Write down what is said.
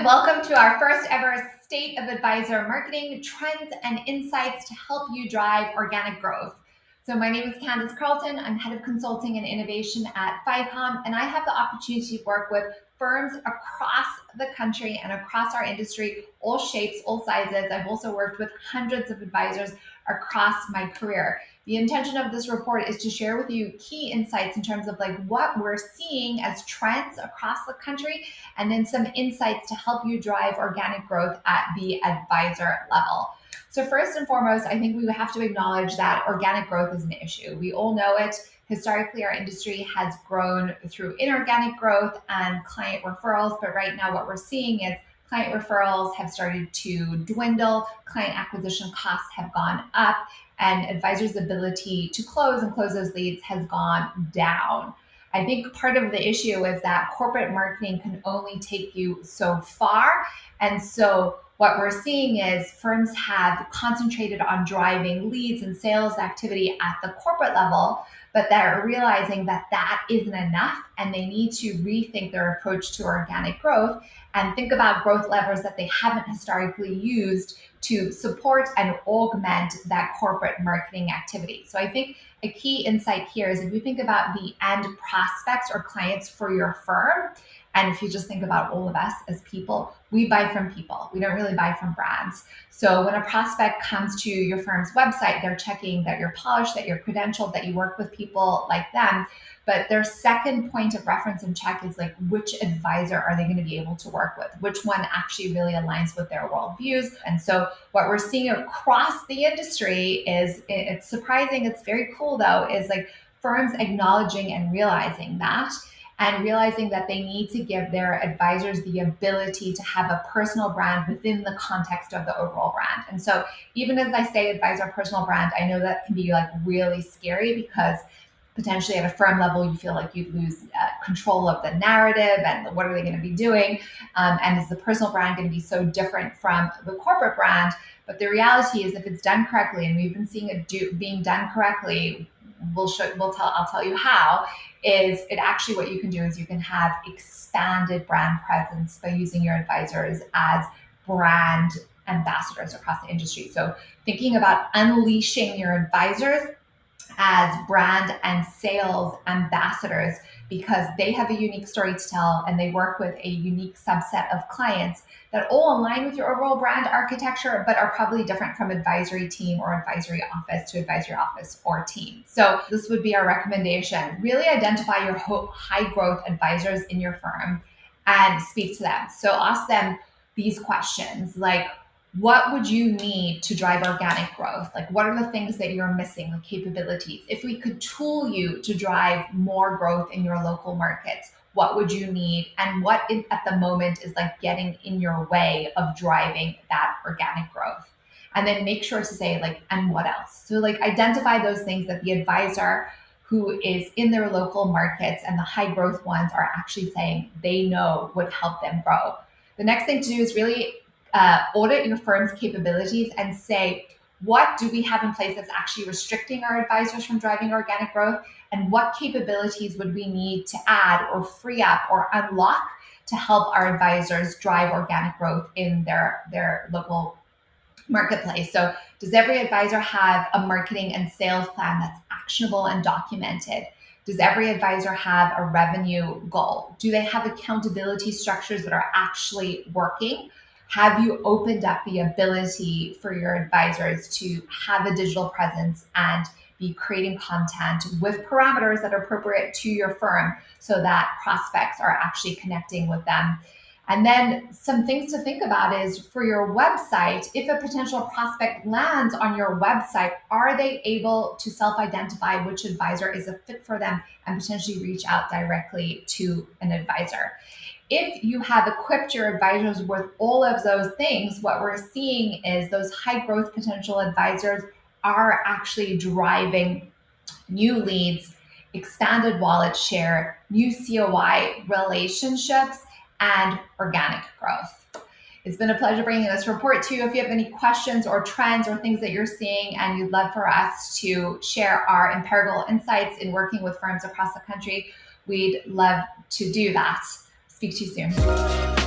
and welcome to our first ever State of Advisor Marketing Trends and Insights to help you drive organic growth. So my name is Candace Carlton. I'm head of consulting and innovation at Ficomm, and I have the opportunity to work with firms across the country and across our industry, all shapes, all sizes. I've also worked with hundreds of advisors across my career. The intention of this report is to share with you key insights in terms of what we're seeing as trends across the country, and then some insights to help you drive organic growth at the advisor level. So first and foremost, I think we have to acknowledge that organic growth is an issue. We all know it. Historically, our industry has grown through inorganic growth and client referrals, but right now what we're seeing is client referrals have started to dwindle, client acquisition costs have gone up, and advisors' ability to close those leads has gone down. I think part of the issue is that corporate marketing can only take you so far. And so what we're seeing is firms have concentrated on driving leads and sales activity at the corporate level, but they're realizing that that isn't enough and they need to rethink their approach to organic growth and think about growth levers that they haven't historically used to support and augment that corporate marketing activity. So I think a key insight here is if you think about the end prospects or clients for your firm, and if you just think about all of us as people, we buy from people. We don't really buy from brands. So when a prospect comes to your firm's website, they're checking that you're polished, that you're credentialed, that you work with people like them. But their second point of reference and check is which advisor are they going to be able to work with? Which one actually really aligns with their worldviews? And so what we're seeing across the industry is, it's surprising, it's very cool though, is firms acknowledging and realizing that, and realizing that they need to give their advisors the ability to have a personal brand within the context of the overall brand. And so even as I say advisor personal brand, I know that can be really scary because potentially at a firm level, you feel like you'd lose control of the narrative and what are they going to be doing? And is the personal brand going to be so different from the corporate brand? But the reality is if it's done correctly, and we've been seeing it being done correctly, I'll tell you how, is it actually what you can do is you can have expanded brand presence by using your advisors as brand ambassadors across the industry. So thinking about unleashing your advisors as brand and sales ambassadors because they have a unique story to tell and they work with a unique subset of clients that all align with your overall brand architecture, but are probably different from advisory team or advisory office to advisory office or team. So this would be our recommendation. Really identify your high growth advisors in your firm and speak to them. So ask them these questions what would you need to drive organic growth? What are the things that you're missing, the capabilities? If we could tool you to drive more growth in your local markets, what would you need? And what at the moment is getting in your way of driving that organic growth? And then make sure to say and what else? So identify those things that the advisor who is in their local markets and the high growth ones are actually saying they know would help them grow. The next thing to do is really audit your firm's capabilities and say, what do we have in place that's actually restricting our advisors from driving organic growth? And what capabilities would we need to add or free up or unlock to help our advisors drive organic growth in their local marketplace? So does every advisor have a marketing and sales plan that's actionable and documented? Does every advisor have a revenue goal? Do they have accountability structures that are actually working? Have you opened up the ability for your advisors to have a digital presence and be creating content with parameters that are appropriate to your firm so that prospects are actually connecting with them? And then some things to think about is for your website, if a potential prospect lands on your website, are they able to self-identify which advisor is a fit for them and potentially reach out directly to an advisor? If you have equipped your advisors with all of those things, what we're seeing is those high growth potential advisors are actually driving new leads, expanded wallet share, new COI relationships, and organic growth. It's been a pleasure bringing this report to you. If you have any questions or trends or things that you're seeing and you'd love for us to share our empirical insights in working with firms across the country, we'd love to do that. Speak to you soon.